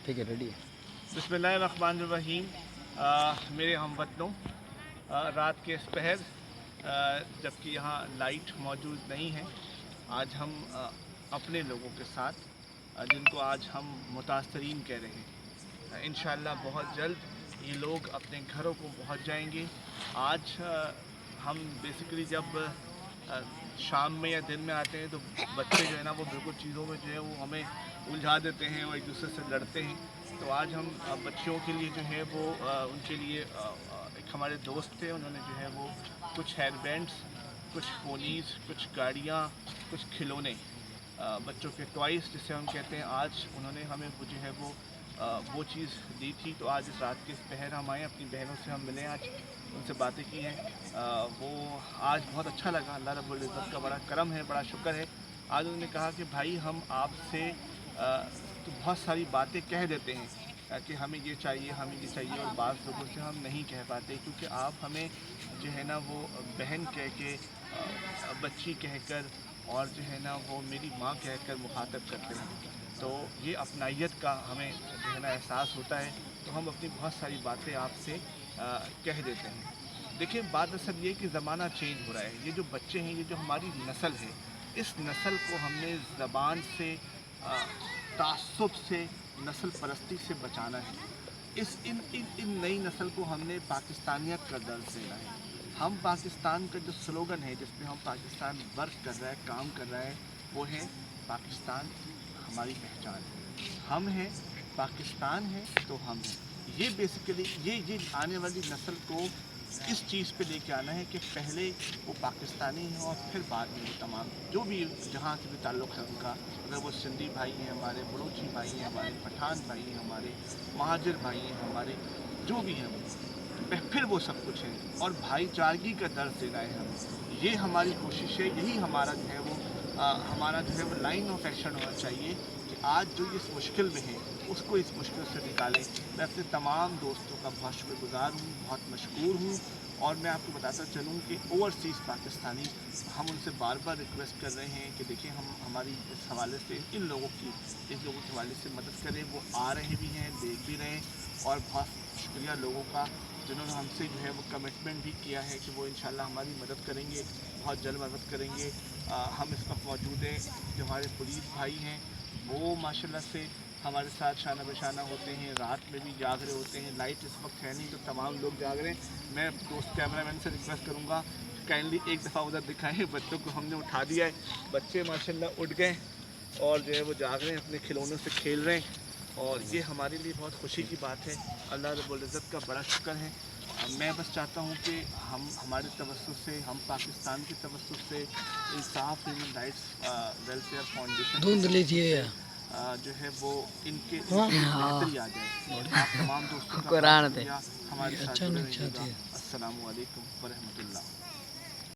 ٹھیک ہے ریڈی ہے. بسم اللہ الرحمن الرحیم. میرے ہم وطنوں، رات کے اس پہر جب کہ یہاں لائٹ موجود نہیں ہے، آج ہم اپنے لوگوں کے ساتھ جن کو آج ہم متاثرین کہہ رہے ہیں، انشاءاللہ بہت جلد یہ لوگ اپنے گھروں کو پہنچ جائیں گے. آج ہم بیسیکلی جب شام میں یا دن میں آتے ہیں تو بچے جو ہے نا وہ بالکل چیزوں میں جو ہے وہ ہمیں الجھا دیتے ہیں اور ایک دوسرے سے لڑتے ہیں. تو آج ہم بچوں کے لیے جو ہے وہ ان کے لیے ایک ہمارے دوست تھے، انہوں نے جو ہے وہ کچھ ہیئر بینڈس، کچھ پونیز، کچھ گاڑیاں، کچھ کھلونے، بچوں کے ٹوائز جسے ہم کہتے ہیں، آج انہوں نے ہمیں وہ جو ہے وہ چیز دی تھی. تو آج اس رات کے اس پہر ہم آئے، اپنی بہنوں سے ہم ملیں، آج ان سے باتیں کی ہیں. وہ آج بہت اچھا لگا. اللہ رب العزت کا بڑا کرم ہے، بڑا شکر ہے. آج انہوں نے کہا کہ بھائی ہم آپ سے تو بہت ساری باتیں کہہ دیتے ہیں کہ ہمیں یہ چاہیے، ہمیں یہ چاہیے، اور بعض لوگوں سے ہم نہیں کہہ پاتے کیونکہ آپ ہمیں جو ہے نا وہ بہن کہہ کے، بچی کہہ کر، اور جو ہے نا وہ میری ماں کہہ کر مخاطب کرتے ہیں. تو یہ اپنائیت کا ہمیں جو ہے نا احساس ہوتا ہے، تو ہم اپنی بہت ساری باتیں آپ سے کہہ دیتے ہیں. دیکھیں، بات اصل یہ کہ زمانہ چینج ہو رہا ہے. یہ جو بچے ہیں، یہ جو ہماری نسل ہے، اس نسل کو ہم نے زبان سے، تعصب سے، نسل پرستی سے بچانا ہے. ان نئی نسل کو ہم نے پاکستانیت کا درس دینا ہے. ہم پاکستان کا جو سلوگن ہے جس میں ہم پاکستان ورک کر رہا ہے، کام کر رہا ہے، وہ ہے پاکستان ہماری پہچان ہے. ہم ہیں، پاکستان ہے تو ہم ہیں. یہ بیسیکلی یہ آنے والی نسل کو اس چیز پہ لے کے آنا ہے کہ پہلے وہ پاکستانی ہیں اور پھر بعد میں وہ تمام جو بھی جہاں سے بھی تعلق ہے ان کا، اگر وہ سندھی بھائی ہیں ہمارے، بلوچی بھائی ہیں ہمارے، پٹھان بھائی ہیں ہمارے، مہاجر بھائی ہیں ہمارے، جو بھی ہیں پھر وہ سب کچھ ہیں. اور بھائی چارگی کا درس دینا ہے ہمیں. یہ ہماری کوشش ہے، یہی ہمارا جو ہے وہ ہمارا جو ہے وہ لائن آف ایکشن ہونا چاہیے کہ آج جو اس مشکل میں ہیں اس کو اس مشکل سے نکالیں. میں اپنے تمام دوستوں کا بہت شکر گزار ہوں، بہت مشکور ہوں. اور میں آپ کو بتاتا چلوں کہ اوورسیز پاکستانی، ہم ان سے بار بار ریکویسٹ کر رہے ہیں کہ دیکھیں ہماری اس حوالے سے ان لوگوں کے حوالے سے مدد کریں. وہ آ رہے بھی ہیں، دیکھ بھی رہے ہیں. اور بہت شکریہ لوگوں کا جنہوں نے ہم سے جو ہے وہ کمٹمنٹ بھی کیا ہے کہ وہ انشاءاللہ ہماری مدد کریں گے، بہت جلد مدد کریں گے. ہم اس وقت موجود ہیں، جو ہمارے پولیس بھائی ہیں وہ ماشاءاللہ سے ہمارے ساتھ شانہ بشانہ ہوتے ہیں، رات میں بھی جاگ رہے ہوتے ہیں. لائٹ اس وقت ہے نہیں تو تمام لوگ جاگ رہے ہیں. میں دوست کیمرہ مین سے ریکویسٹ کروں گا کہ کائنڈلی ایک دفعہ ادھر دکھائیں. بچوں کو ہم نے اٹھا دیا ہے، بچے ماشاءاللہ اٹھ گئے اور جو ہے وہ جاگ رہے ہیں، اپنے کھلونوں سے کھیل رہے ہیں. اور یہ ہمارے لیے بہت خوشی کی بات ہے. اللہ رب العزت کا بڑا شکر ہے. میں بس چاہتا ہوں کہ ہمارے توسط سے، ہم پاکستان کے توسط سے، انصاف ہیومن رائٹس ویلفیئر فاؤنڈیشن کے دھند توسط لیجیے. سے جو ہے وہ ان کی بہتری آ جائے. آپ تمام دوستوں کا بہت قرآن دے شکریہ. ہمارے ساتھ اچھا جڑے نہیں رہیے گا. چاہتی ہے. السلام علیکم ورحمۃ اللہ.